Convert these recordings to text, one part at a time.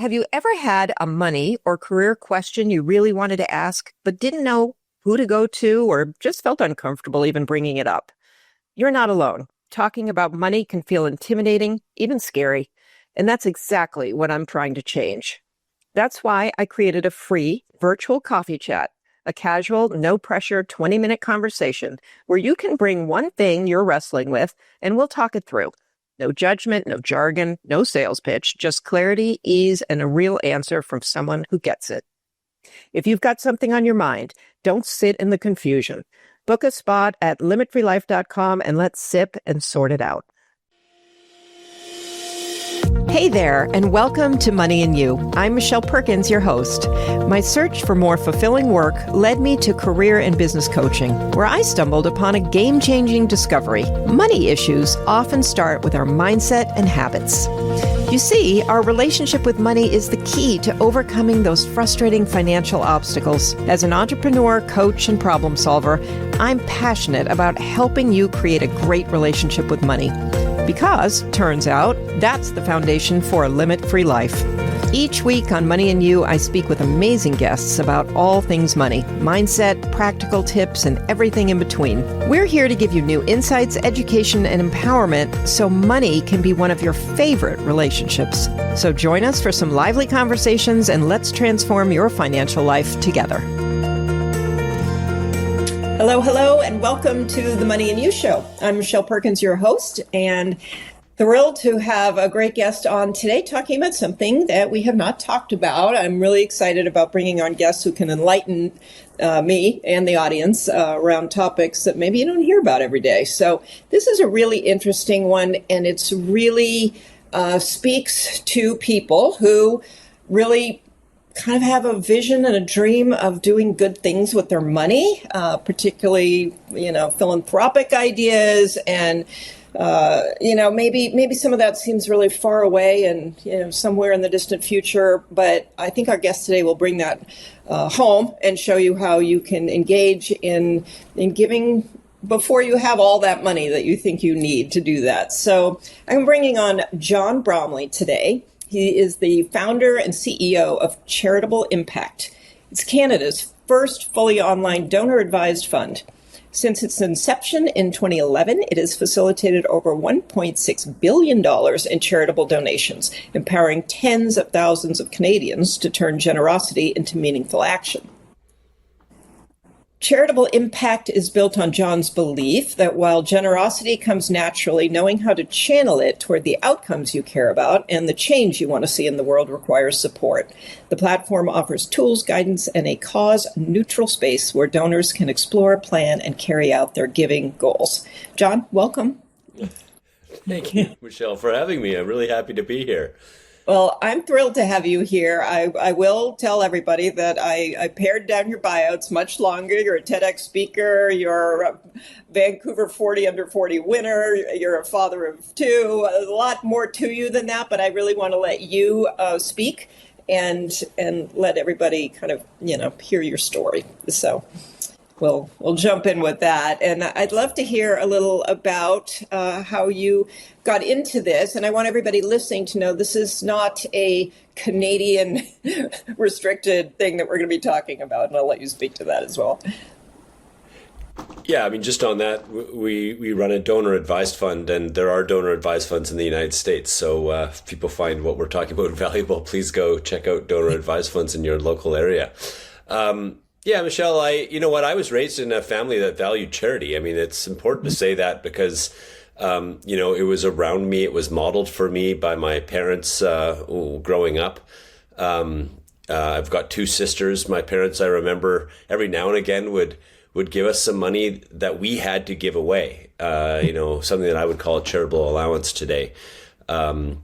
Have you ever had a money or career question you really wanted to ask, but didn't know who to go to or just felt uncomfortable even bringing it up? You're not alone. Talking about money can feel intimidating, even scary. And that's exactly what I'm trying to change. That's why I created a free virtual coffee chat, a casual, no-pressure 20-minute conversation where you can bring one thing you're wrestling with and we'll talk it through. No judgment, no jargon, no sales pitch, just clarity, ease, and a real answer from someone who gets it. If you've got something on your mind, don't sit in the confusion. Book a spot at limitfreelife.com and let's sip and sort it out. Hey there, and welcome to Money and You. I'm Michelle Perkins, your host. My search for more fulfilling work led me to career and business coaching, where I stumbled upon a game-changing discovery. Money issues often start with our mindset and habits. You see, our relationship with money is the key to overcoming those frustrating financial obstacles. As an entrepreneur, coach, and problem solver, I'm passionate about helping you create a great relationship with money. Because, turns out, that's the foundation for a limit-free life. Each week on Money and You, I speak with amazing guests about all things money, mindset, practical tips, and everything in between. We're here to give you new insights, education, and empowerment so money can be one of your favorite relationships. So join us for some lively conversations and let's transform your financial life together. Hello, and welcome to the Money and You Show. I'm Michelle Perkins, your host, and thrilled to have a great guest on today talking about something that we have not talked about. I'm really excited about bringing on guests who can enlighten me and the audience around topics that maybe you don't hear about every day. So this is a really interesting one, and it's really speaks to people who really kind of have a vision and a dream of doing good things with their money, particularly, philanthropic ideas. And, maybe some of that seems really far away and, somewhere in the distant future. But I think our guest today will bring that home and show you how you can engage in giving before you have all that money that you think you need to do that. So I'm bringing on John Bromley today. He is the founder and CEO of Charitable Impact. It's Canada's first fully online donor-advised fund. Since its inception in 2011, it has facilitated over $1.6 billion in charitable donations, empowering tens of thousands of Canadians to turn generosity into meaningful action. Charitable Impact is built on John's belief that while generosity comes naturally, knowing how to channel it toward the outcomes you care about and the change you want to see in the world requires support. The platform offers tools, guidance, and a cause-neutral space where donors can explore, plan, and carry out their giving goals. John, welcome. Thank you, Michelle, for having me. I'm really happy to be here. Well, I'm thrilled to have you here. I will tell everybody that I pared down your bio. It's much longer. You're a TEDx speaker. You're a Vancouver 40 under 40 winner. You're a father of two. There's a lot more to you than that, but I really want to let you speak and let everybody kind of, hear your story. So we'll jump in with that. And I'd love to hear a little about how you got into this. And I want everybody listening to know this is not a Canadian restricted thing that we're going to be talking about. And I'll let you speak to that as well. Yeah, just on that, we run a donor advised fund, and there are donor advised funds in the United States. So if people find what we're talking about valuable, please go check out donor advised funds in your local area. Yeah, Michelle, I was raised in a family that valued charity. It's important to say that because, it was around me. It was modeled for me by my parents growing up. I've got two sisters. My parents, I remember, every now and again would give us some money that we had to give away, something that I would call a charitable allowance today. And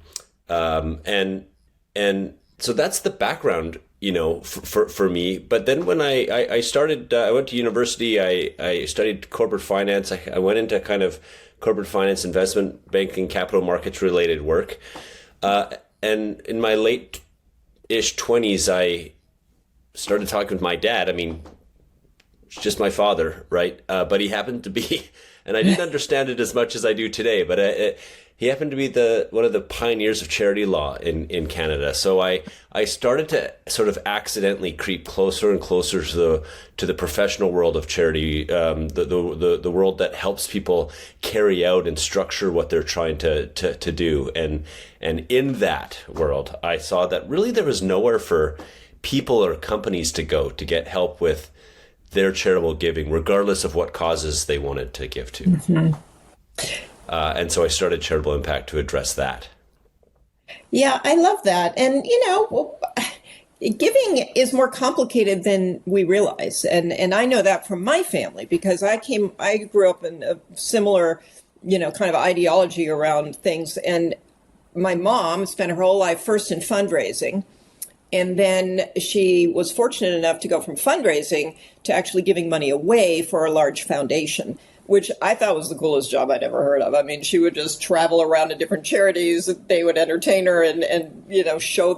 so that's the background for me. But then when I started, I went to university, I studied corporate finance. I went into kind of corporate finance, investment banking, capital markets related work. And in my late-ish 20s, I started talking with my dad. just my father, right? But he happened to be, and I didn't understand it as much as I do today, but he happened to be one of the pioneers of charity law in Canada. So I started to sort of accidentally creep closer and closer to the professional world of charity, the world that helps people carry out and structure what they're trying to do. And in that world, I saw that really there was nowhere for people or companies to go to get help with their charitable giving, regardless of what causes they wanted to give to. Mm-hmm. And so I started Charitable Impact to address that. Yeah, I love that. And, giving is more complicated than we realize. And I know that from my family, because I grew up in a similar, kind of ideology around things. And my mom spent her whole life first in fundraising. And then she was fortunate enough to go from fundraising to actually giving money away for a large foundation, which I thought was the coolest job I'd ever heard of. I mean, she would just travel around to different charities. They would entertain her and show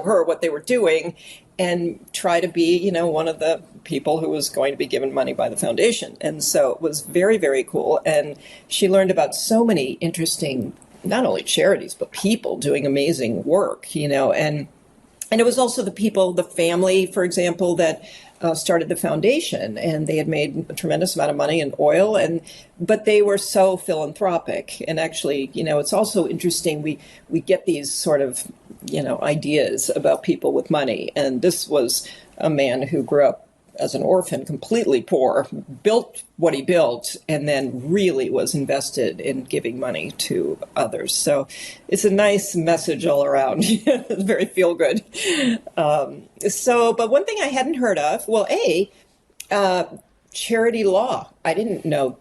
her what they were doing and try to be, one of the people who was going to be given money by the foundation. And so it was very, very cool. And she learned about so many interesting, not only charities, but people doing amazing work, and it was also the people, the family, for example, that started the foundation, and they had made a tremendous amount of money in oil, but they were so philanthropic. And actually, it's also interesting. We get these sort of, ideas about people with money. And this was a man who grew up as an orphan, completely poor, built what he built, and then really was invested in giving money to others. So it's a nice message all around. It's very feel good. But one thing I hadn't heard of, charity law. I didn't know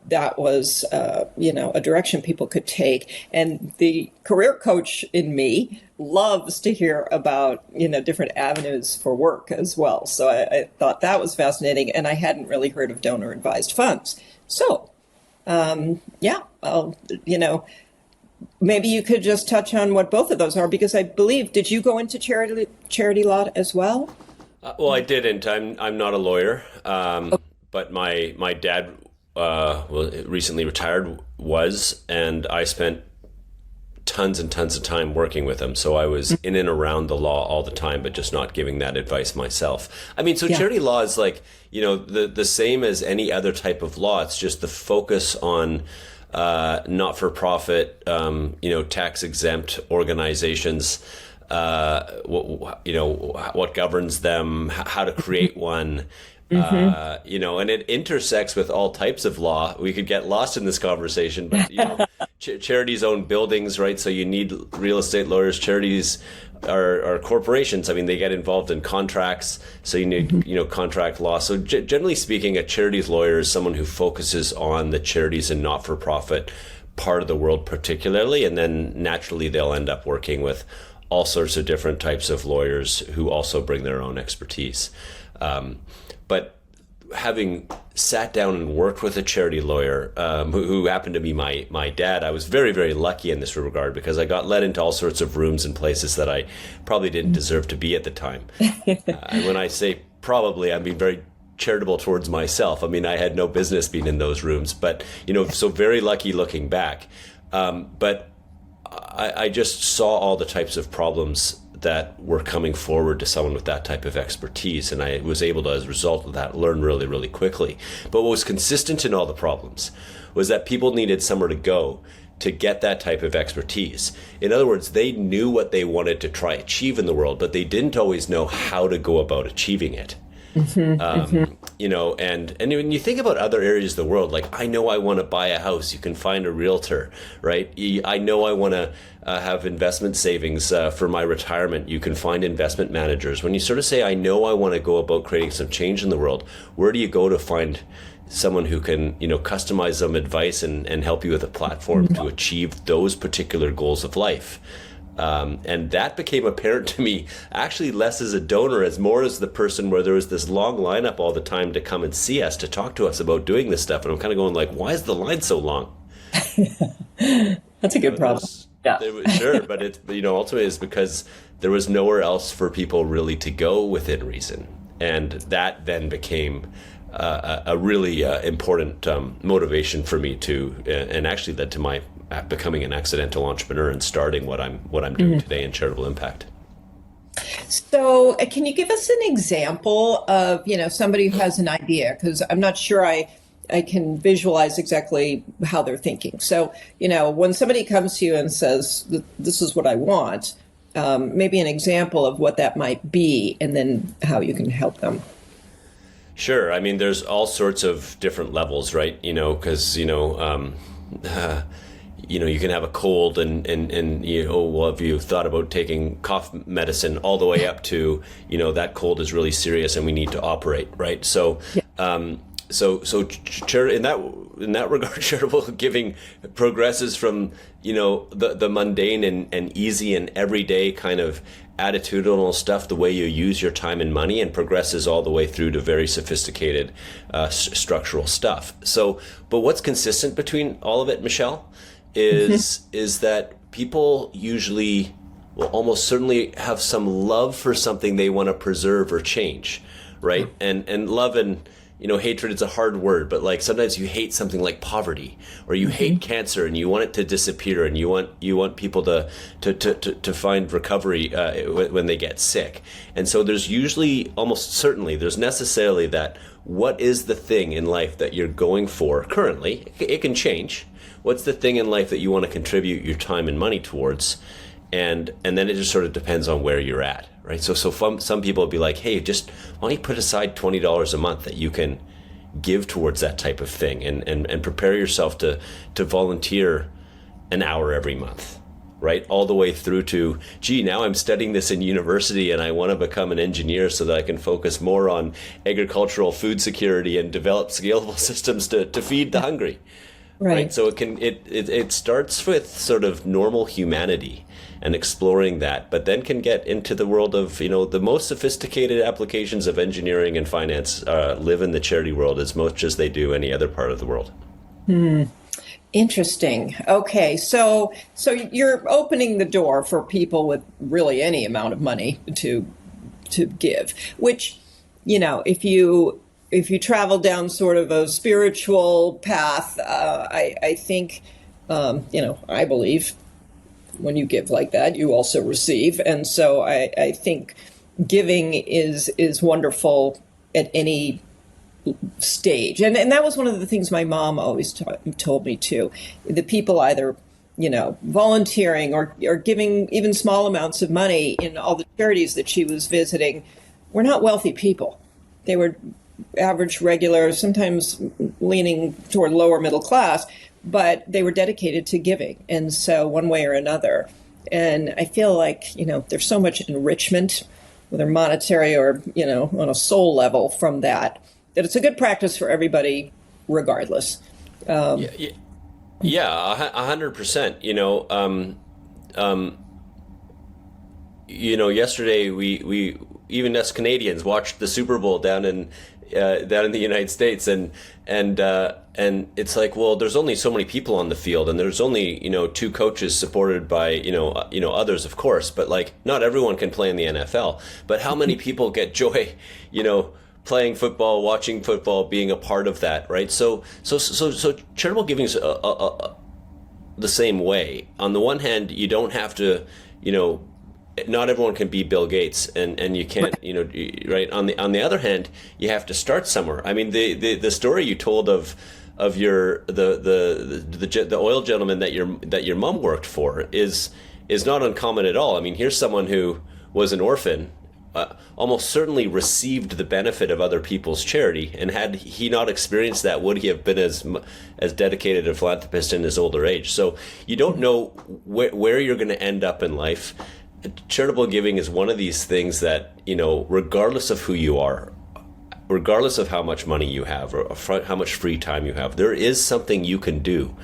that was, a direction people could take. And the career coach in me loves to hear about, different avenues for work as well. So I thought that was fascinating. And I hadn't really heard of donor advised funds. So, maybe you could just touch on what both of those are, because I believe, did you go into charity law as well? Well, I didn't. I'm not a lawyer. But my dad recently retired and I spent tons and tons of time working with him. So I was in and around the law all the time, but just not giving that advice myself. I mean, charity law is like, the same as any other type of law. It's just the focus on not-for-profit, tax exempt organizations, what governs them, how to create one. And it intersects with all types of law. We could get lost in this conversation, but charities own buildings, right? So you need real estate lawyers. Charities are corporations. I mean, they get involved in contracts, so you need contract law. So generally speaking, a charities lawyer is someone who focuses on the charities and not-for-profit part of the world particularly, and then naturally they'll end up working with all sorts of different types of lawyers who also bring their own expertise. But having sat down and worked with a charity lawyer who happened to be my dad, I was very, very lucky in this regard, because I got led into all sorts of rooms and places that I probably didn't deserve to be at the time. And when I say probably, I'm being very charitable towards myself. I mean, I had no business being in those rooms, but, so very lucky looking back. But I just saw all the types of problems that were coming forward to someone with that type of expertise. And I was able to, as a result of that, learn really, really quickly. But what was consistent in all the problems was that people needed somewhere to go to get that type of expertise. In other words, they knew what they wanted to try achieve in the world, but they didn't always know how to go about achieving it. And when you think about other areas of the world, like, I know I want to buy a house, you can find a realtor, right? I know I want to have investment savings for my retirement, you can find investment managers. When you sort of say, I know I want to go about creating some change in the world, where do you go to find someone who can, customize some advice and help you with a platform to achieve those particular goals of life? And that became apparent to me actually less as a donor, as more as the person where there was this long lineup all the time to come and see us, to talk to us about doing this stuff. And I'm kind of going like, why is the line so long? That's a good problem. Yeah. Sure. But ultimately it's because there was nowhere else for people really to go within reason. And that then became a really important motivation for me and actually led to my becoming an accidental entrepreneur and starting what I'm doing today in Charitable Impact. So can you give us an example of, somebody who has an idea? Because I'm not sure I can visualize exactly how they're thinking. So, when somebody comes to you and says, this is what I want, maybe an example of what that might be, and then how you can help them. Sure. I mean, there's all sorts of different levels, right? Because, you can have a cold and have you thought about taking cough medicine all the way up to, that cold is really serious and we need to operate, right? So, yeah. So in that regard, charitable giving progresses from, the mundane and easy and everyday kind of attitudinal stuff, the way you use your time and money, and progresses all the way through to very sophisticated structural stuff. So, but what's consistent between all of it, Michelle, is that people usually will almost certainly have some love for something they want to preserve or change, right? And love and hatred is a hard word, but like sometimes you hate something like poverty, or you hate cancer and you want it to disappear, and you want people to find recovery when they get sick. And so there's usually, almost certainly, there's necessarily that what is the thing in life that you're going for currently? It can change. What's the thing in life that you want to contribute your time and money towards? And then it just sort of depends on where you're at, right? So some people will be like, hey, why don't you put aside $20 a month that you can give towards that type of thing, and prepare yourself to volunteer an hour every month, right? All the way through to, now I'm studying this in university and I want to become an engineer so that I can focus more on agricultural food security and develop scalable systems to feed the hungry. Right. So it starts with sort of normal humanity and exploring that, but then can get into the world of, the most sophisticated applications of engineering and finance live in the charity world as much as they do any other part of the world. Interesting. Okay. So you're opening the door for people with really any amount of money to give, which, if you travel down sort of a spiritual path, I think, I believe when you give like that, you also receive. And so I think giving is wonderful at any stage. And that was one of the things my mom always told me too. The people either, volunteering or giving even small amounts of money in all the charities that she was visiting were not wealthy people. They were average, regular, sometimes leaning toward lower middle class, but they were dedicated to giving. And so one way or another. And I feel like, there's so much enrichment, whether monetary or, on a soul level from that it's a good practice for everybody regardless. Yeah, 100%. Yesterday we even us Canadians watched the Super Bowl down in the United States, and it's like, well, there's only so many people on the field, and there's only two coaches supported by others, of course, but like not everyone can play in the NFL. But how many people get joy, playing football, watching football, being a part of that, right? So charitable giving is the same way. On the one hand, you don't have to, not everyone can be Bill Gates, and you can't, right? On the other hand, you have to start somewhere. I mean, the story you told of your the oil gentleman that your mom worked for is not uncommon at all. I mean, here's someone who was an orphan, almost certainly received the benefit of other people's charity, and had he not experienced that, would he have been as dedicated a philanthropist in his older age? So you don't know where you're going to end up in life. Charitable giving is one of these things that, regardless of who you are, regardless of how much money you have or how much free time you have, there is something you can do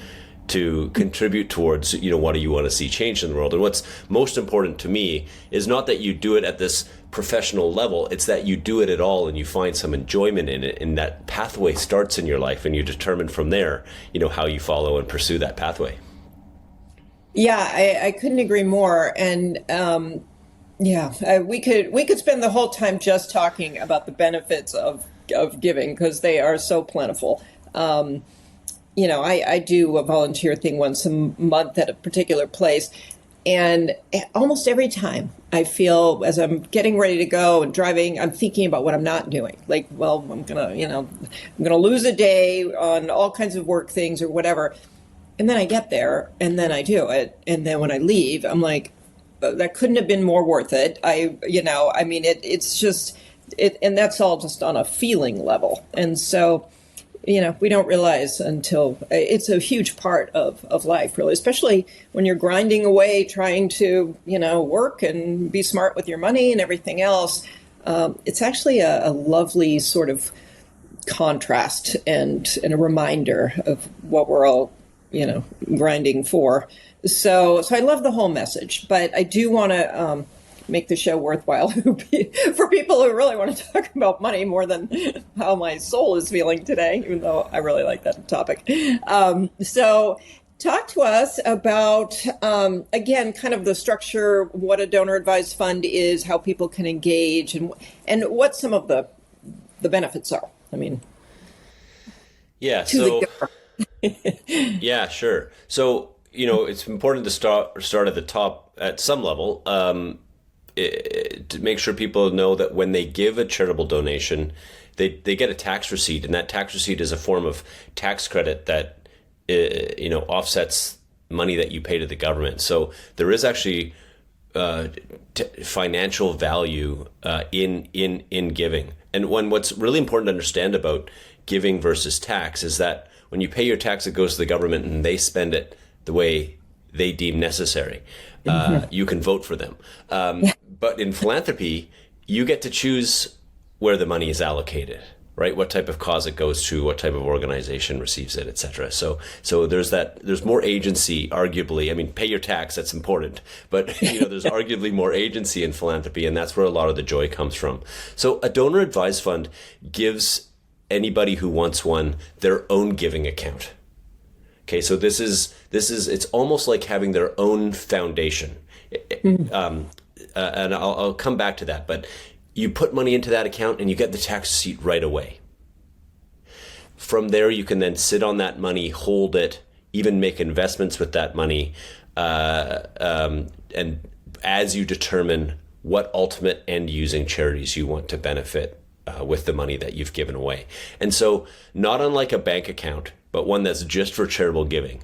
to contribute towards, what do you want to see change in the world. And what's most important to me is not that you do it at this professional level, it's that you do it at all and you find some enjoyment in it, and that pathway starts in your life, and you determine from there, how you follow and pursue that pathway. Yeah, I couldn't agree more. And Yeah, we could spend the whole time just talking about the benefits of giving because they are so plentiful. I do a volunteer thing once a month at a particular place. And almost every time I feel as I'm getting ready to go and driving, I'm thinking about what I'm not doing. Like, well, I'm gonna lose a day on all kinds of work things or whatever. And then I get there and then I do it. And then when I leave, I'm like, that couldn't have been more worth it. It's just, and that's all just on a feeling level. And so, we don't realize until it's a huge part of life, really, especially when you're grinding away, trying to, work and be smart with your money and everything else. It's actually a lovely sort of contrast and a reminder of what we're all, grinding for. So I love the whole message, but I do want to make the show worthwhile for people who really want to talk about money more than how my soul is feeling today, even though I really like that topic. So talk to us about, again, kind of the structure, what a donor advised fund is, how people can engage, and what some of the benefits are. Yeah, sure. So, it's important to start at the top at some level, to make sure people know that when they give a charitable donation, they get a tax receipt, and that tax receipt is a form of tax credit that offsets money that you pay to the government. So there is actually financial value in giving. And what's really important to understand about giving versus tax is that when you pay your tax, it goes to the government and they spend it the way they deem necessary. You can vote for them. But in philanthropy, you get to choose where the money is allocated, right? What type of cause it goes to, what type of organization receives it, et cetera. So there's more agency, arguably. Pay your tax, that's important. But, there's arguably more agency in philanthropy, and that's where a lot of the joy comes from. So a donor advised fund gives anybody who wants one their own giving account. Okay, so this is it's almost like having their own foundation. And I'll come back to that, but you put money into that account and you get the tax receipt right away. From there, you can then sit on that money, hold it, even make investments with that money, and as you determine what ultimate end-using charities you want to benefit with the money that you've given away. And so, not unlike a bank account, but one that's just for charitable giving,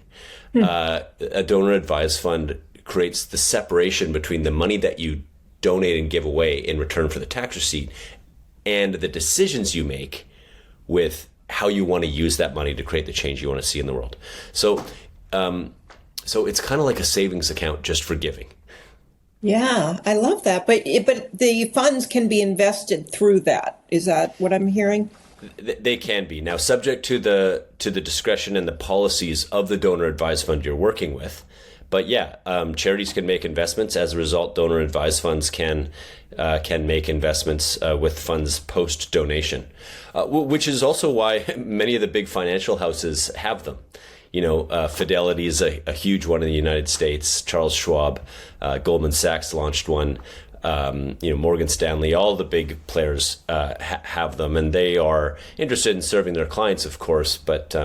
a donor advised fund creates the separation between the money that you donate and give away in return for the tax receipt and the decisions you make with how you want to use that money to create the change you want to see in the world. So it's kind of like a savings account just for giving. Yeah, I love that. But the funds can be invested through that. Is that what I'm hearing? They can be. Now, subject to the discretion and the policies of the donor advised fund you're working with. But yeah, charities can make investments. As a result, donor advised funds can make investments with funds post donation, which is also why many of the big financial houses have them. Fidelity is a huge one in the United States. Charles Schwab, Goldman Sachs launched one. Morgan Stanley, all the big players have them, and they are interested in serving their clients, of course, but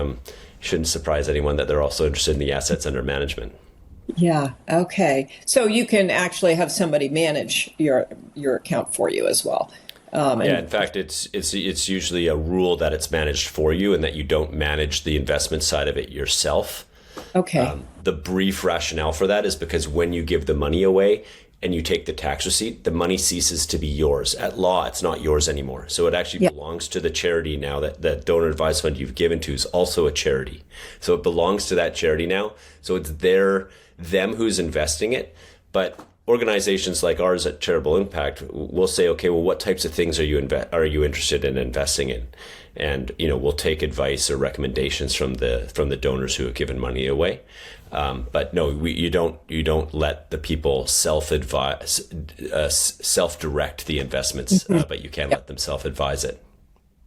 shouldn't surprise anyone that they're also interested in the assets under management. Yeah. Okay. So you can actually have somebody manage your account for you as well. In fact, it's usually a rule that it's managed for you and that you don't manage the investment side of it yourself. Okay. The brief rationale for that is because when you give the money away and you take the tax receipt, the money ceases to be yours. At law, it's not yours anymore. So it actually belongs to the charity now. That donor advised fund you've given to is also a charity. So it belongs to that charity now. So it's them who's investing it. But organizations like ours at Charitable Impact will say, okay, well, what types of things are you interested in investing in? And we'll take advice or recommendations from the donors who have given money away. But no, you don't let the people self-direct the investments, but you can let them self-advise it.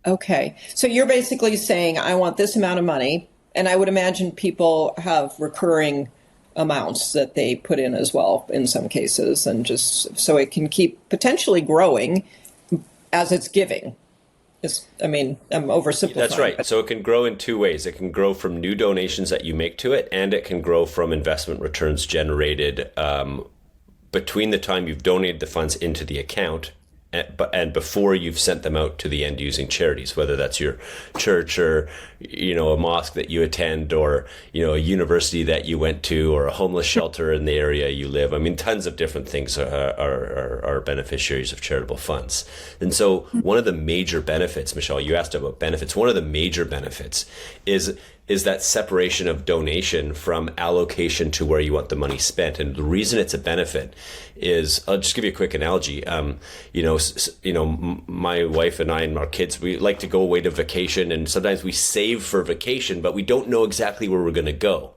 Okay, so you're basically saying, I want this amount of money, and I would imagine people have recurring amounts that they put in as well in some cases, and just so it can keep potentially growing as it's giving. I'm oversimplifying. That's right. So it can grow in two ways. It can grow from new donations that you make to it, and it can grow from investment returns generated between the time you've donated the funds into the account and before you've sent them out to the end using charities, whether that's your church or, a mosque that you attend, or, a university that you went to, or a homeless shelter in the area you live. I mean, tons of different things are beneficiaries of charitable funds. And so one of the major benefits, Michelle, you asked about benefits. One of the major benefits is that separation of donation from allocation to where you want the money spent. And the reason it's a benefit is, I'll just give you a quick analogy. My wife and I and our kids, we like to go away to vacation, and sometimes we save for vacation, but we don't know exactly where we're going to go.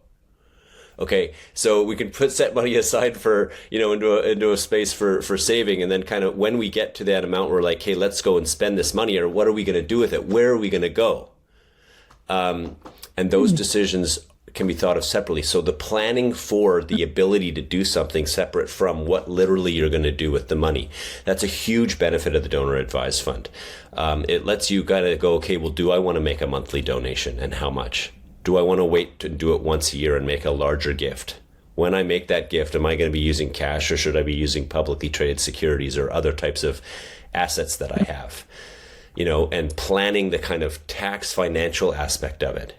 Okay, so we can set money aside for, into a space for saving, and then kind of when we get to that amount, we're like, hey, let's go and spend this money, or what are we going to do with it? Where are we going to go? And those decisions can be thought of separately. So the planning for the ability to do something separate from what literally you're going to do with the money, that's a huge benefit of the donor advised fund. It lets you kind of go, okay, well, do I want to make a monthly donation, and how much? Do I want to wait to do it once a year and make a larger gift? When I make that gift, am I going to be using cash, or should I be using publicly traded securities or other types of assets that I have? And planning the kind of tax financial aspect of it.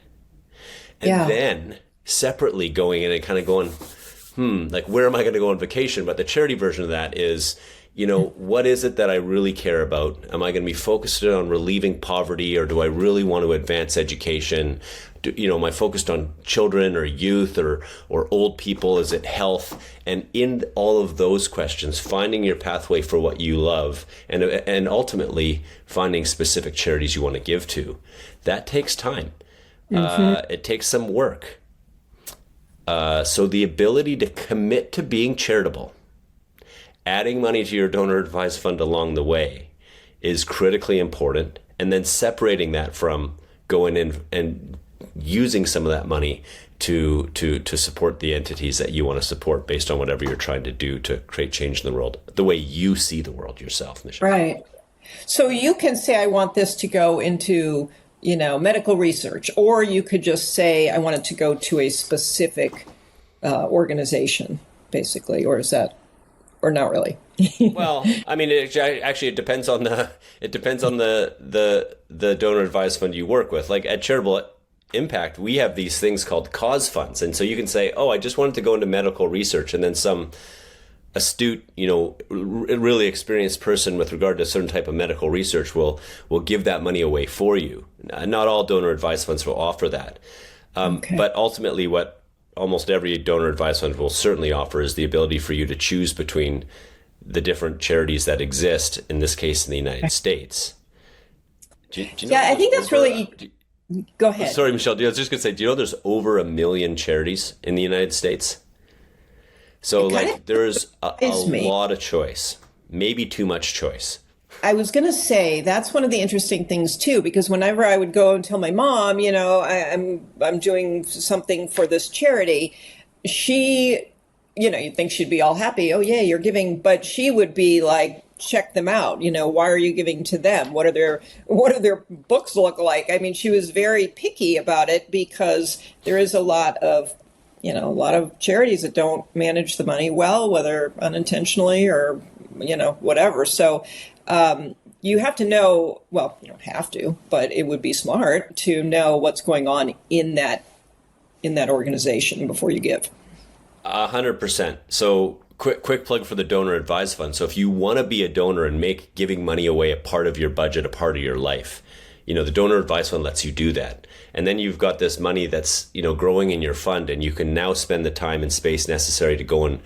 And then separately going in and kind of going, like, where am I going to go on vacation? But the charity version of that is, what is it that I really care about? Am I going to be focused on relieving poverty, or do I really want to advance education? Am I focused on children or youth or old people? Is it health? And in all of those questions, finding your pathway for what you love, and ultimately finding specific charities you want to give to, that takes time. It takes some work. So the ability to commit to being charitable, adding money to your donor advised fund along the way, is critically important. And then separating that from going in and using some of that money to support the entities that you want to support based on whatever you're trying to do to create change in the world, the way you see the world yourself, Michelle. Right. So you can say, I want this to go into medical research, or you could just say, I want it to go to a specific organization, basically, or not really? Well, I mean, it depends on the donor advised fund you work with. Like at Charitable Impact, we have these things called cause funds, and so you can say, oh, I just wanted to go into medical research, and then some astute, really experienced person with regard to a certain type of medical research will give that money away for you. Not all donor advised funds will offer that. But ultimately what almost every donor advised fund will certainly offer is the ability for you to choose between the different charities that exist, in this case in the United States. Do you know I think that's really... Go ahead. Sorry, Michelle. I was just going to say, do you know there's over 1 million charities in the United States? So there's a lot of choice, maybe too much choice. I was going to say that's one of the interesting things too, because whenever I would go and tell my mom, I'm doing something for this charity, she, you'd think she'd be all happy. Oh yeah, you're giving, but she would be like, check them out. Why are you giving to them? What do their books look like? I mean, she was very picky about it because there is a lot of charities that don't manage the money well, whether unintentionally or, whatever. So you have to know, well, you don't have to, but it would be smart to know what's going on in that organization before you give. 100%. So quick plug for the donor advised fund. So if you want to be a donor and make giving money away a part of your budget, a part of your life, the donor advised fund lets you do that. And then you've got this money that's, growing in your fund, and you can now spend the time and space necessary to go and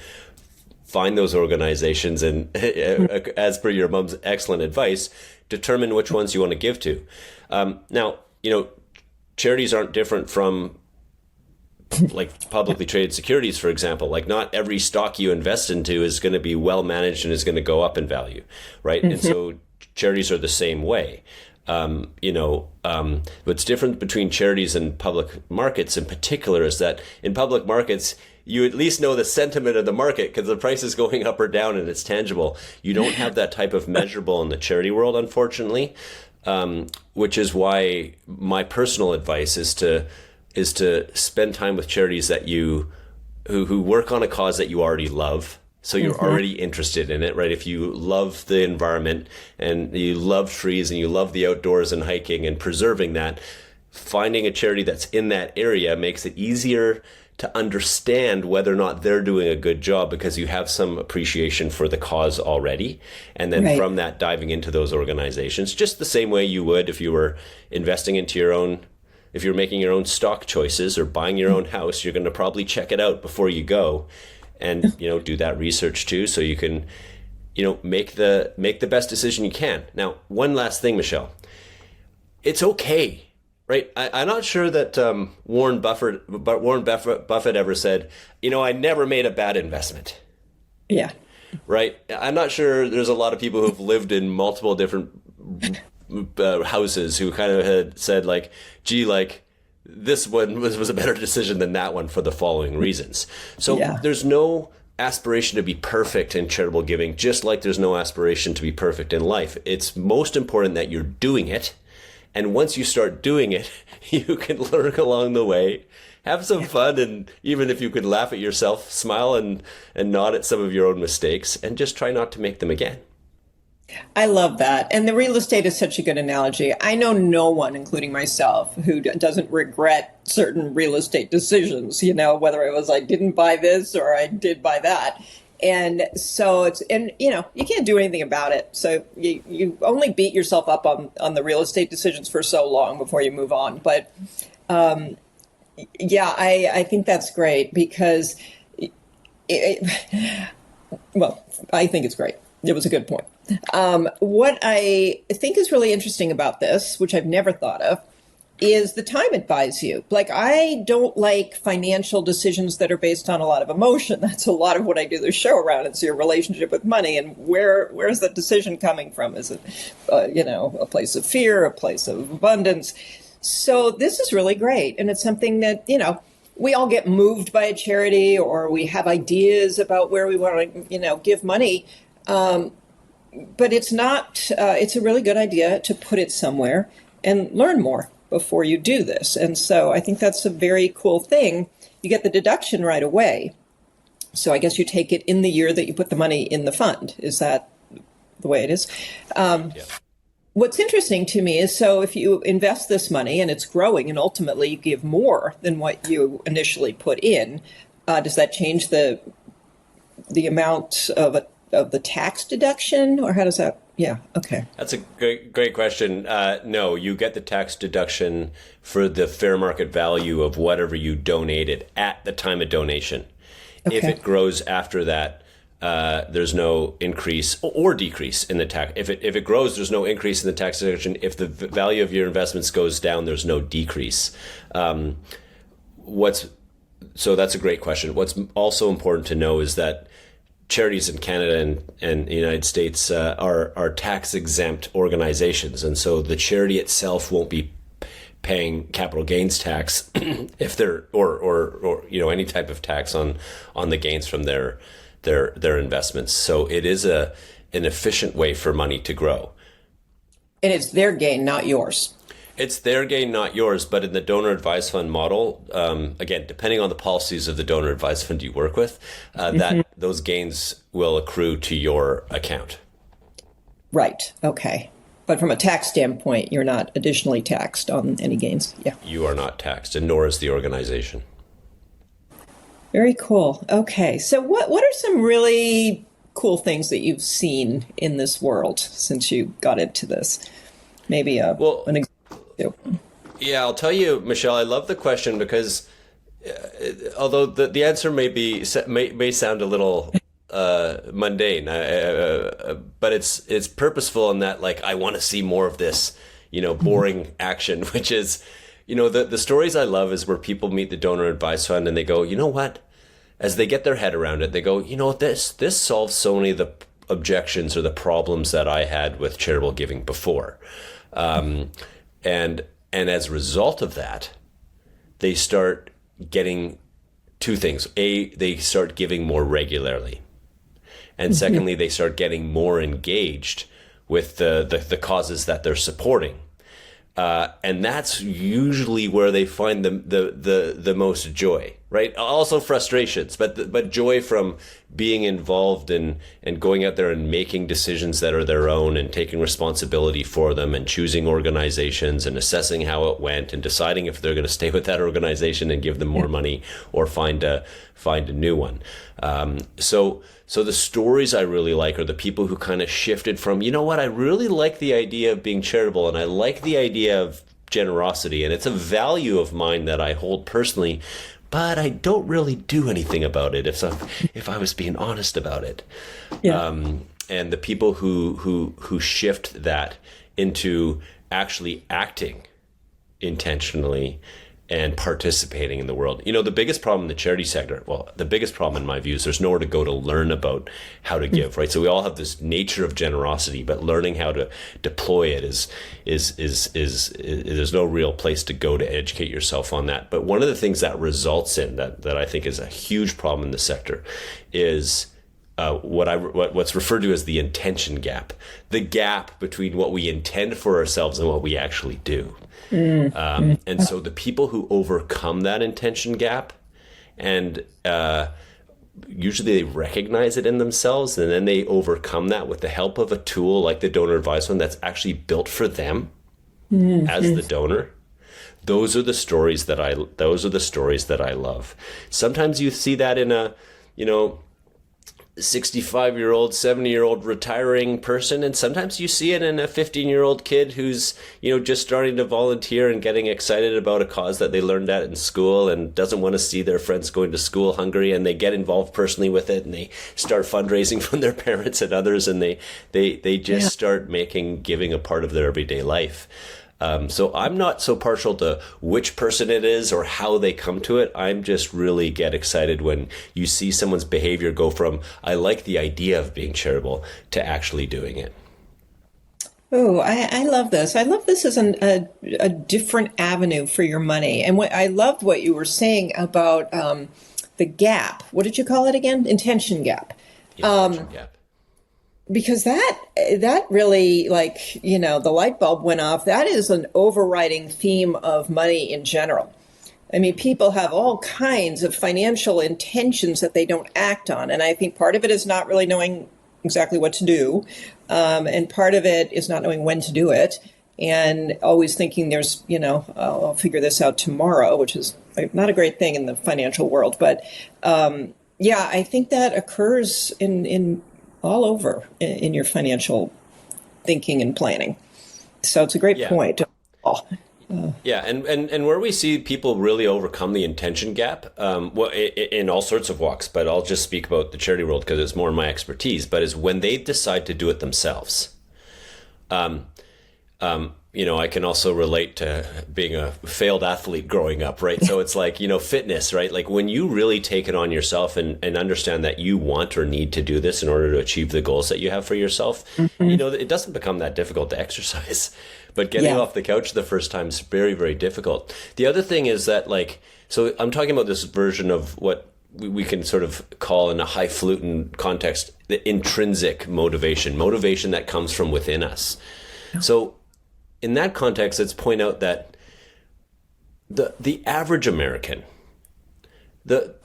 find those organizations and, as per your mom's excellent advice, determine which ones you want to give to. Now, charities aren't different from like publicly traded securities, for example. Like not every stock you invest into is going to be well managed and is going to go up in value, right? And so charities are the same way. What's different between charities and public markets in particular is that in public markets, you at least know the sentiment of the market because the price is going up or down and it's tangible. You don't have that type of measurable in the charity world, unfortunately, which is why my personal advice is to spend time with charities that who work on a cause that you already love. So you're already interested in it, right? If you love the environment and you love trees and you love the outdoors and hiking and preserving that, finding a charity that's in that area makes it easier to understand whether or not they're doing a good job because you have some appreciation for the cause already. And then from that, diving into those organizations, just the same way you would if you were investing into your own, if you're making your own stock choices or buying your own house, you're going to probably check it out before you go. And, do that research too, so you can, make the best decision you can. Now, one last thing, Michelle, it's okay, right? I'm not sure that Warren Buffett ever said, I never made a bad investment. Yeah. Right. I'm not sure there's a lot of people who've lived in multiple different houses who kind of had said like, gee, like, this one was a better decision than that one for the following reasons. So there's no aspiration to be perfect in charitable giving, just like there's no aspiration to be perfect in life. It's most important that you're doing it. And once you start doing it, you can learn along the way, have some fun. And even if you could laugh at yourself, smile and nod at some of your own mistakes and just try not to make them again. I love that. And the real estate is such a good analogy. I know no one, including myself, who doesn't regret certain real estate decisions, whether it was I didn't buy this or I did buy that. And so you can't do anything about it. So you only beat yourself up on the real estate decisions for so long before you move on. But I think that's great because, I think it's great. It was a good point. What I think is really interesting about this, which I've never thought of, is the time it buys you. Like, I don't like financial decisions that are based on a lot of emotion. That's a lot of what I do the show around. It's your relationship with money and where's the decision coming from? Is it, a place of fear, a place of abundance? So this is really great. And it's something that, we all get moved by a charity or we have ideas about where we want to, give money. But it's not, it's a really good idea to put it somewhere and learn more before you do this. And so I think that's a very cool thing. You get the deduction right away. So I guess you take it in the year that you put the money in the fund. Is that the way it is? What's interesting to me is, so if you invest this money and it's growing and ultimately you give more than what you initially put in, does that change the amount of the tax deduction, or how does that? Yeah. Okay. That's a great question. No, you get the tax deduction for the fair market value of whatever you donated at the time of donation. Okay. If it grows after that, there's no increase or decrease in the tax. If it grows, there's no increase in the tax deduction. If the value of your investments goes down, there's no decrease. So that's a great question. What's also important to know is that charities in Canada and the United States are tax exempt organizations, and so the charity itself won't be paying capital gains tax if they're or any type of tax on the gains from their investments. So it is an efficient way for money to grow. And it's their gain, not yours. It's their gain, not yours. But in the donor advised fund model, again, depending on the policies of the donor advised fund you work with, that those gains will accrue to your account. Right. Okay. But from a tax standpoint, you're not additionally taxed on any gains. Yeah. You are not taxed, and nor is the organization. Very cool. Okay. So what are some really cool things that you've seen in this world since you got into this? Maybe an example. Yeah, I'll tell you, Michelle, I love the question because although the answer may sound a little mundane, but it's purposeful in that, like, I want to see more of this, boring action, which is, the stories I love is where people meet the donor advised fund and they go, you know what? As they get their head around it, they go, this solves so many of the objections or the problems that I had with charitable giving before. And as a result of that, they start getting two things. A, they start giving more regularly. And secondly, they start getting more engaged with the causes that they're supporting. And that's usually where they find the most joy, right? Also frustrations, but joy from being involved and going out there and making decisions that are their own and taking responsibility for them and choosing organizations and assessing how it went and deciding if they're going to stay with that organization and give them more money or find a new one. So the stories I really like are the people who kind of shifted from, you know what, I really like the idea of being charitable and I like the idea of generosity and it's a value of mine that I hold personally, but I don't really do anything about it if I was being honest about it. Yeah. And the people who shift that into actually acting intentionally and participating in the world. You know, the biggest problem in the charity sector, well, the biggest problem in my view is there's nowhere to go to learn about how to give, right? So we all have this nature of generosity, but learning how to deploy it is there's no real place to go to educate yourself on that. But one of the things that results in that I think is a huge problem in the sector is what's referred to as the intention gap, the gap between what we intend for ourselves and what we actually do. And so the people who overcome that intention gap and usually they recognize it in themselves and then they overcome that with the help of a tool like the donor advised fund that's actually built for them as the donor. Those are the stories that I love. Sometimes you see that in a, 65-year-old, 70-year-old retiring person, and sometimes you see it in a 15-year-old kid who's, just starting to volunteer and getting excited about a cause that they learned at in school and doesn't want to see their friends going to school hungry, and they get involved personally with it and they start fundraising from their parents and others, and they just start making giving a part of their everyday life. So I'm not so partial to which person it is or how they come to it. I'm just really get excited when you see someone's behavior go from, I like the idea of being charitable, to actually doing it. Oh, I love this. I love this as a different avenue for your money. And I loved what you were saying about the gap. What did you call it again? Intention gap. Intention gap. Because that really, the light bulb went off. That is an overriding theme of money in general. I mean, people have all kinds of financial intentions that they don't act on. And I think part of it is not really knowing exactly what to do. And part of it is not knowing when to do it. And always thinking there's, I'll figure this out tomorrow, which is not a great thing in the financial world. But I think that occurs in all over in your financial thinking and planning. So it's a great point. And where we see people really overcome the intention gap, in all sorts of walks, but I'll just speak about the charity world because it's more my expertise, but is when they decide to do it themselves. I can also relate to being a failed athlete growing up, right? So it's like, fitness, right? Like when you really take it on yourself and understand that you want or need to do this in order to achieve the goals that you have for yourself, it doesn't become that difficult to exercise. But getting off the couch the first time is very, very difficult. The other thing is that so I'm talking about this version of what we can sort of call in a highfalutin context, the intrinsic motivation that comes from within us. So in that context, let's point out that the average American the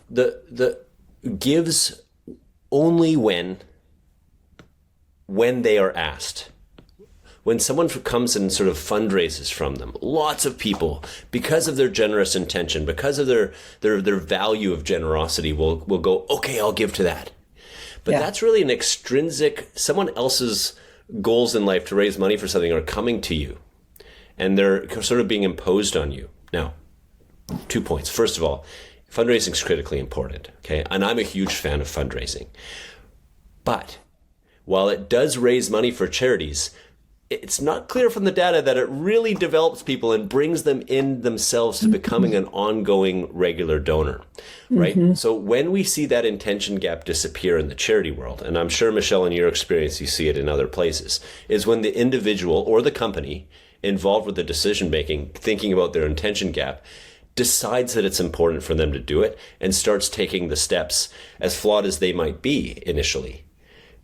gives only when they are asked. When someone comes and sort of fundraises from them, lots of people, because of their generous intention, because of their value of generosity, will go, okay, I'll give to that. But that's really an extrinsic, someone else's goals in life to raise money for something are coming to you. And they're sort of being imposed on you. Now, 2 points. First of all, fundraising is critically important, okay? And I'm a huge fan of fundraising. But while it does raise money for charities, it's not clear from the data that it really develops people and brings them in themselves to becoming an ongoing regular donor, right? Mm-hmm. So when we see that intention gap disappear in the charity world, and I'm sure, Michelle, in your experience, you see it in other places, is when the individual or the company involved with the decision-making, thinking about their intention gap, decides that it's important for them to do it and starts taking the steps, as flawed as they might be initially,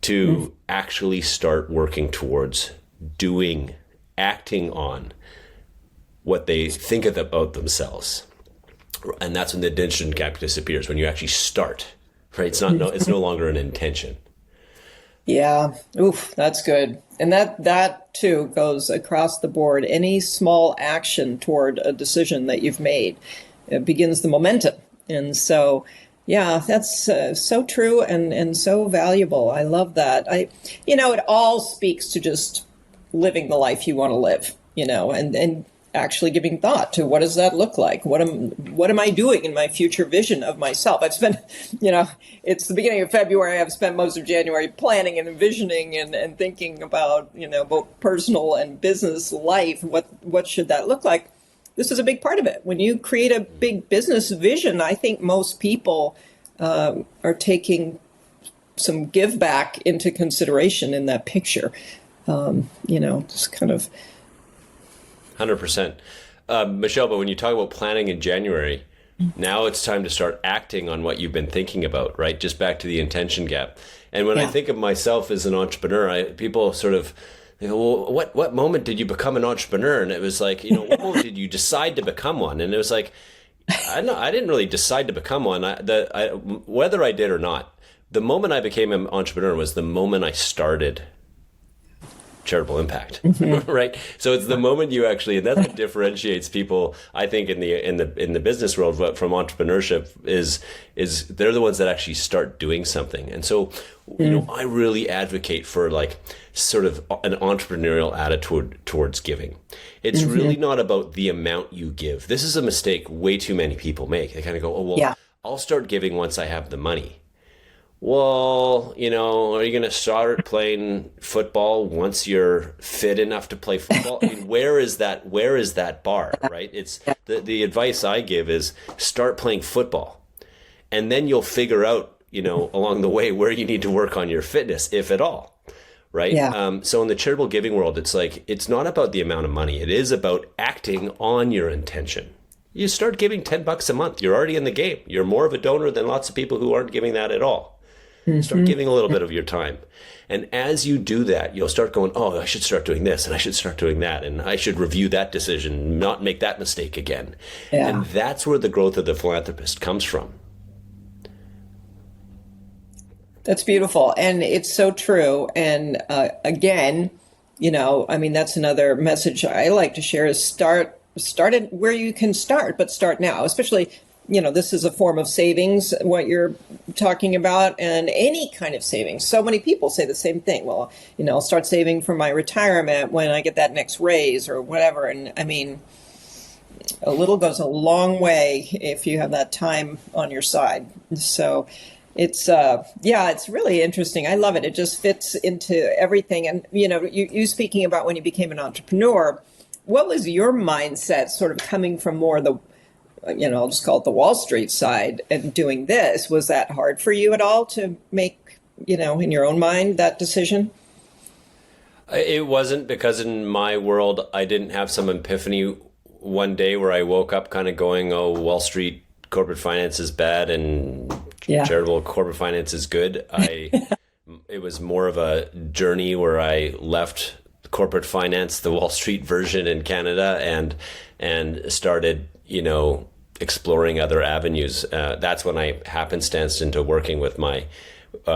to actually start working towards acting on what they think about themselves. And that's when the attention gap disappears, when you actually start, right? It's no longer an intention. Yeah. Oof, that's good. And that too goes across the board. Any small action toward a decision that you've made, it begins the momentum. And so, yeah, that's so true and so valuable. I love that. It all speaks to just living the life you want to live, and actually giving thought to what does that look like? What am I doing in my future vision of myself? I've spent, it's the beginning of February. I've spent most of January planning and envisioning and thinking about, both personal and business life. What should that look like? This is a big part of it. When you create a big business vision, I think most people are taking some give back into consideration in that picture. Just kind of 100%. Michelle, but when you talk about planning in January, now it's time to start acting on what you've been thinking about, right? Just back to the intention gap. And when I think of myself as an entrepreneur, people sort of, they go, well, what moment did you become an entrepreneur? And it was like, what moment did you decide to become one? And it was like, I didn't really decide to become one. Whether I did or not, the moment I became an entrepreneur was the moment I started Charitable Impact, right? So it's the moment you actually, and that's what differentiates people, I think, in the business world from entrepreneurship is they're the ones that actually start doing something. And so, I really advocate for like sort of an entrepreneurial attitude towards giving. It's really not about the amount you give. This is a mistake way too many people make. They kind of go, oh, well, I'll start giving once I have the money. Well, are you going to start playing football once you're fit enough to play football? I mean, where is that bar, right? It's the advice I give is start playing football, and then you'll figure out, along the way where you need to work on your fitness, if at all, right? Yeah. So in the charitable giving world, it's like, it's not about the amount of money. It is about acting on your intention. You start giving $10 a month. You're already in the game. You're more of a donor than lots of people who aren't giving that at all. Start giving a little bit of your time. And as you do that, you'll start going, oh, I should start doing this and I should start doing that. And I should review that decision, not make that mistake again. Yeah. And that's where the growth of the philanthropist comes from. That's beautiful. And it's so true. And again, that's another message I like to share is start it where you can start, but start now, especially this is a form of savings, what you're talking about, and any kind of savings. So many people say the same thing. Well, I'll start saving for my retirement when I get that next raise or whatever. And I mean, a little goes a long way if you have that time on your side. So it's, it's really interesting. I love it. It just fits into everything. And, you speaking about when you became an entrepreneur, what was your mindset sort of coming from more the I'll just call it the Wall Street side and doing this? Was that hard for you at all to make, in your own mind, that decision? It wasn't, because in my world, I didn't have some epiphany one day where I woke up kind of going, oh, Wall Street corporate finance is bad and charitable corporate finance is good. It was more of a journey where I left corporate finance, the Wall Street version in Canada, and started, exploring other avenues. That's when I happenstanced into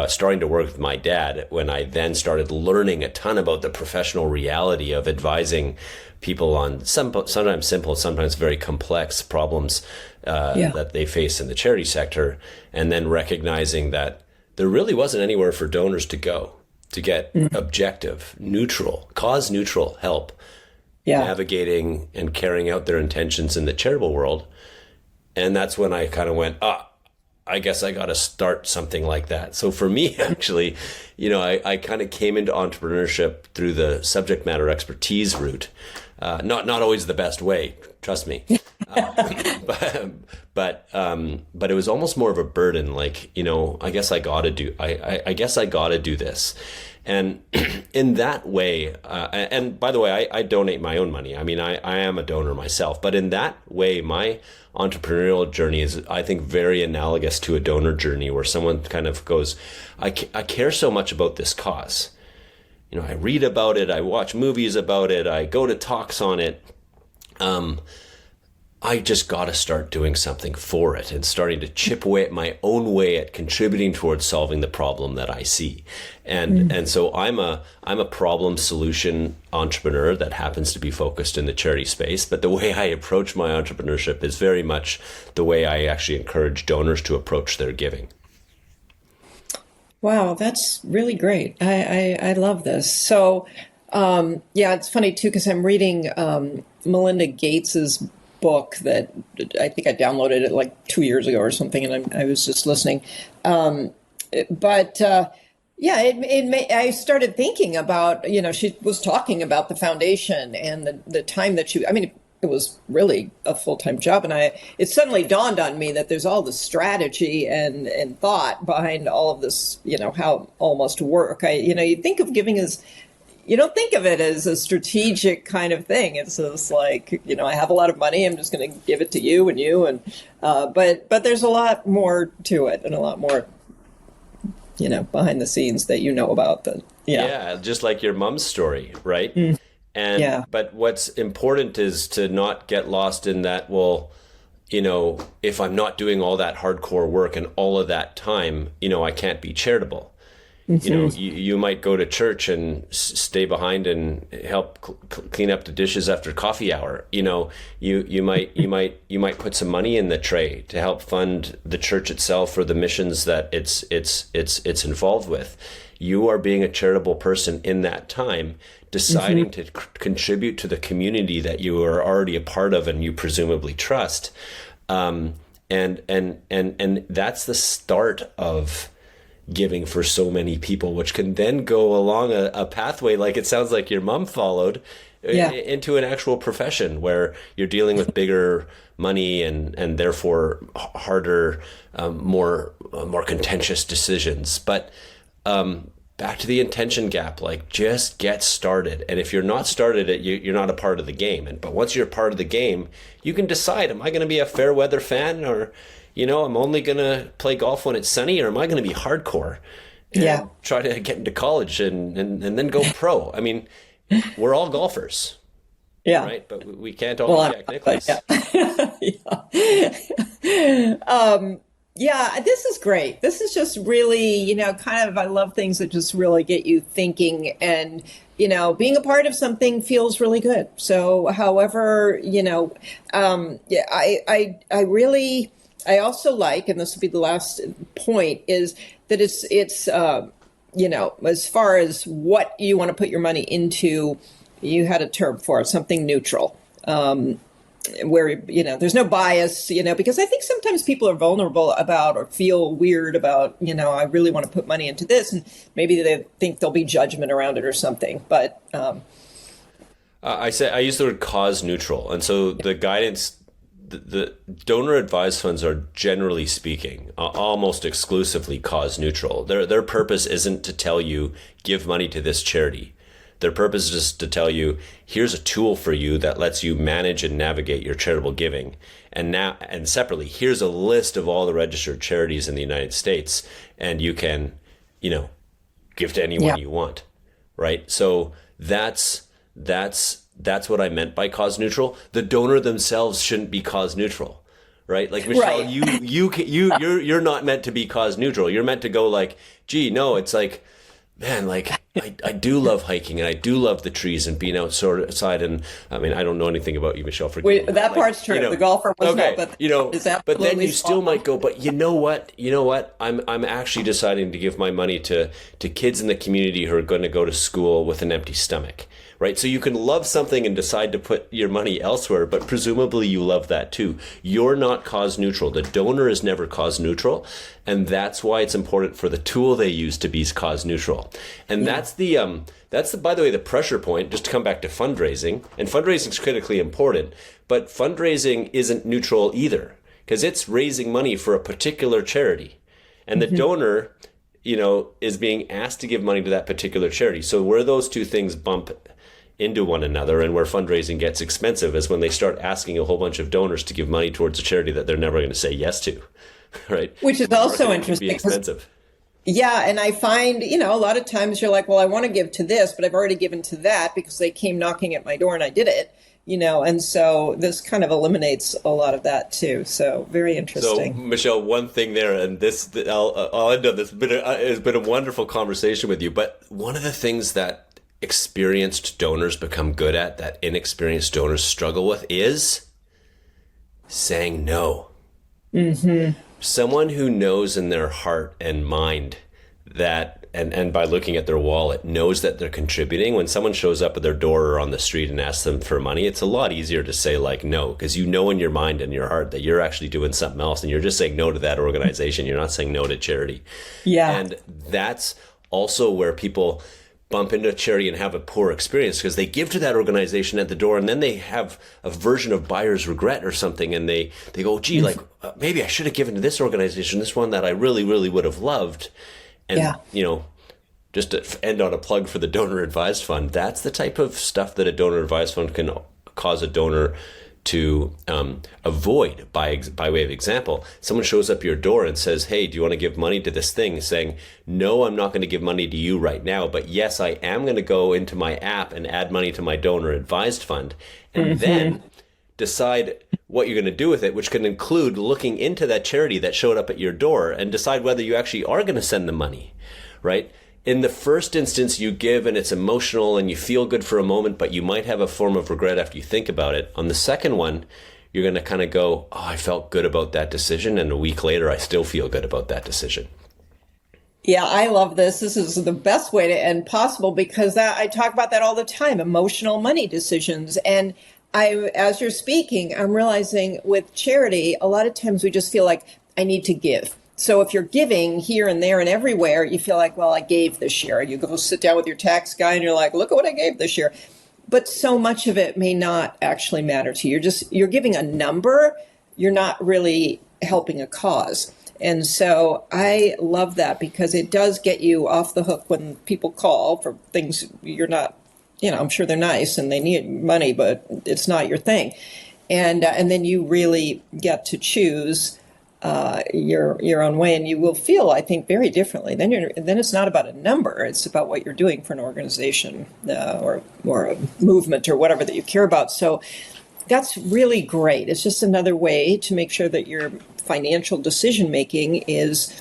starting to work with my dad, when I then started learning a ton about the professional reality of advising people on sometimes simple, sometimes very complex problems that they face in the charity sector, and then recognizing that there really wasn't anywhere for donors to go to get objective, neutral, cause-neutral help navigating and carrying out their intentions in the charitable world. And that's when I kind of went, I guess I got to start something like that. So for me, actually, I kind of came into entrepreneurship through the subject matter expertise route. Not always the best way, trust me. But it was almost more of a burden. Like, I guess I got to do this. And in that way, and by the way, I donate my own money. I mean, I am a donor myself, but in that way, my entrepreneurial journey is, I think, very analogous to a donor journey where someone kind of goes, I care so much about this cause. You know, I read about it, I watch movies about it, I go to talks on it. I just got to start doing something for it and starting to chip away at my own way at contributing towards solving the problem that I see. And so I'm a problem solution entrepreneur that happens to be focused in the charity space. But the way I approach my entrepreneurship is very much the way I actually encourage donors to approach their giving. Wow, that's really great. I love this. So, it's funny too, because I'm reading Melinda Gates's book that I think I downloaded it like 2 years ago or something, and I was just listening. I started thinking about, she was talking about the foundation and the time that it was really a full-time job. And it suddenly dawned on me that there's all the strategy and thought behind all of this, how it all must work. You think of giving as, you don't think of it as a strategic kind of thing. It's just like, I have a lot of money, I'm just going to give it to you. But there's a lot more to it and a lot more, behind the scenes that about. Yeah, just like your mom's story, right? But what's important is to not get lost in that, well, if I'm not doing all that hardcore work and all of that time, I can't be charitable. You might go to church and stay behind and help clean up the dishes after coffee hour. You might put some money in the tray to help fund the church itself or the missions that it's involved with. You are being a charitable person in that time, deciding to contribute to the community that you are already a part of and you presumably trust. And that's the start of giving for so many people, which can then go along a pathway like it sounds like your mom followed, into an actual profession where you're dealing with bigger money and therefore harder, more contentious decisions. But back to the intention gap, like just get started. And if you're not started, you're not a part of the game. But once you're a part of the game, you can decide, am I going to be a fair weather fan, or I'm only going to play golf when it's sunny, or am I going to be hardcore and try to get into college and then go pro? I mean, we're all golfers, right? But we can't all be Jack Nicklaus. This is great. This is just really, I love things that just really get you thinking, and, being a part of something feels really good. So however, I also like, and this will be the last point, is that it's as far as what you want to put your money into, you had a term for it, something neutral, where, there's no bias, because I think sometimes people are vulnerable about or feel weird about, I really want to put money into this, and maybe they think there'll be judgment around it or something. But I use the word cause neutral, and so the guidance. The donor advised funds are, generally speaking, almost exclusively cause neutral. Their purpose isn't to tell you, give money to this charity. Their purpose is just to tell you, here's a tool for you that lets you manage and navigate your charitable giving. And separately, here's a list of all the registered charities in the United States, and you can, give to anyone you want, right? So that's what I meant by cause neutral. The donor themselves shouldn't be cause neutral, right? Like, Michelle, right. You're not meant to be cause neutral. You're meant to go like, gee, no, it's like, man, like I do love hiking and I do love the trees and being outside. And I mean, I don't know anything about you, Michelle. That part's true. The golfer was okay, not, but then you still might go, but you know what? I'm actually deciding to give my money to kids in the community who are going to go to school with an empty stomach. Right. So you can love something and decide to put your money elsewhere, but presumably you love that too. You're not cause neutral. The donor is never cause neutral. And that's why it's important for the tool they use to be cause neutral. And that's by the way, the pressure point, just to come back to fundraising. And fundraising is critically important, but fundraising isn't neutral either, because it's raising money for a particular charity. And the donor is being asked to give money to that particular charity. So where those two things bump into one another and where fundraising gets expensive is when they start asking a whole bunch of donors to give money towards a charity that they're never going to say yes to, right? Which is also interesting. Be expensive. Yeah, and I find, a lot of times you're like, well, I want to give to this, but I've already given to that because they came knocking at my door and I did it, and so this kind of eliminates a lot of that too. So very interesting. So, Michelle, one thing there, and I'll end on this. It's been a wonderful conversation with you, but one of the things that experienced donors become good at that inexperienced donors struggle with is saying no. Mm-hmm. Someone who knows in their heart and mind that, and by looking at their wallet, knows that they're contributing. When someone shows up at their door or on the street and asks them for money, it's a lot easier to say no, because in your mind and your heart that you're actually doing something else and you're just saying no to that organization. You're not saying no to charity. Yeah. And that's also where people bump into a charity and have a poor experience because they give to that organization at the door and then they have a version of buyer's regret or something and they go, gee, maybe I should have given to this organization, this one that I really, really would have loved. And, just to end on a plug for the donor advised fund, that's the type of stuff that a donor advised fund can cause a donor to avoid. By way of example, someone shows up your door and says, hey, do you want to give money to this thing? Saying, no, I'm not going to give money to you right now, but yes, I am going to go into my app and add money to my donor advised fund and then decide what you're going to do with it, which can include looking into that charity that showed up at your door and decide whether you actually are going to send the money, right? In the first instance, you give and it's emotional and you feel good for a moment, but you might have a form of regret after you think about it. On the second one, you're going to kind of go, oh, I felt good about that decision. And a week later, I still feel good about that decision. Yeah, I love this. This is the best way to end possible because I talk about that all the time, emotional money decisions. And as you're speaking, I'm realizing with charity, a lot of times we just feel like I need to give. So if you're giving here and there and everywhere, you feel like, well, I gave this year. You go sit down with your tax guy and you're like, look at what I gave this year. But so much of it may not actually matter to you. You're giving a number. You're not really helping a cause. And so I love that because it does get you off the hook when people call for things you're not, I'm sure they're nice and they need money, but it's not your thing. And then you really get to choose your own way, and you will feel, I think, very differently. Then it's not about a number; it's about what you're doing for an organization or a movement or whatever that you care about. So that's really great. It's just another way to make sure that your financial decision making is,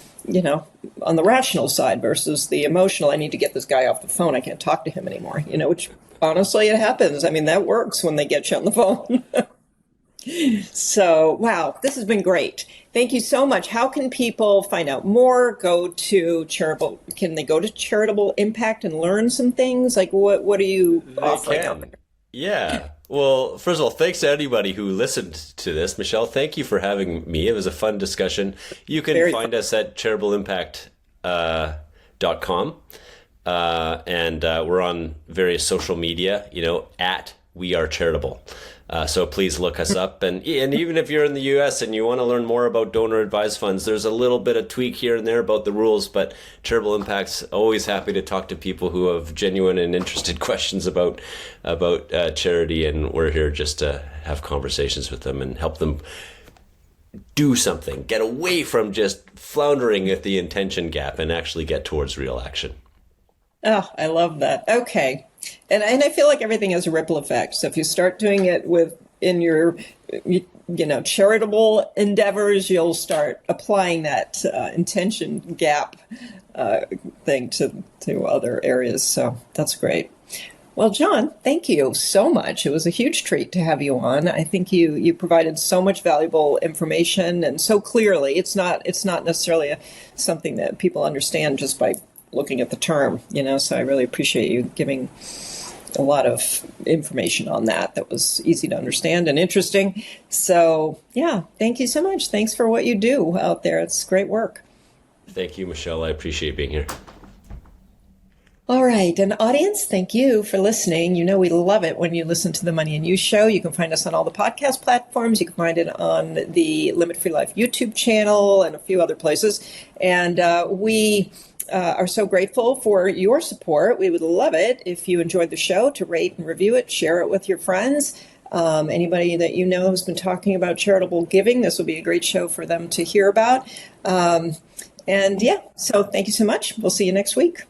on the rational side versus the emotional. I need to get this guy off the phone. I can't talk to him anymore. Which honestly, it happens. I mean, that works when they get you on the phone. So, wow, this has been great. Thank you so much. How can people find out more? Can they go to Charitable Impact and learn some things? Like what are you offering out there? Yeah. Well, first of all, thanks to anybody who listened to this. Michelle, thank you for having me. It was a fun discussion. You can find us at charitableimpact.com. And we're on various social media, at We Are Charitable. So please look us up. And even if you're in the U.S. and you want to learn more about donor advised funds, there's a little bit of tweak here and there about the rules, but Charitable Impact's always happy to talk to people who have genuine and interested questions about charity. And we're here just to have conversations with them and help them do something, get away from just floundering at the intention gap and actually get towards real action. Oh, I love that. Okay. And I feel like everything has a ripple effect. So if you start doing it in your, charitable endeavors, you'll start applying that intention gap thing to other areas. So that's great. Well, John, thank you so much. It was a huge treat to have you on. I think you provided so much valuable information and so clearly. It's not necessarily something that people understand just by looking at the term, so I really appreciate you giving a lot of information on that was easy to understand and interesting. So, yeah, thank you so much. Thanks for what you do out there. It's great work. Thank you, Michelle. I appreciate being here. All right. And audience, thank you for listening. We love it when you listen to the Money and You show. You can find us on all the podcast platforms. You can find it on the Limit Free Life YouTube channel and a few other places. And we are so grateful for your support. We would love it if you enjoyed the show to rate and review it, share it with your friends. Anybody that you know who's been talking about charitable giving, this will be a great show for them to hear about. So thank you so much. We'll see you next week.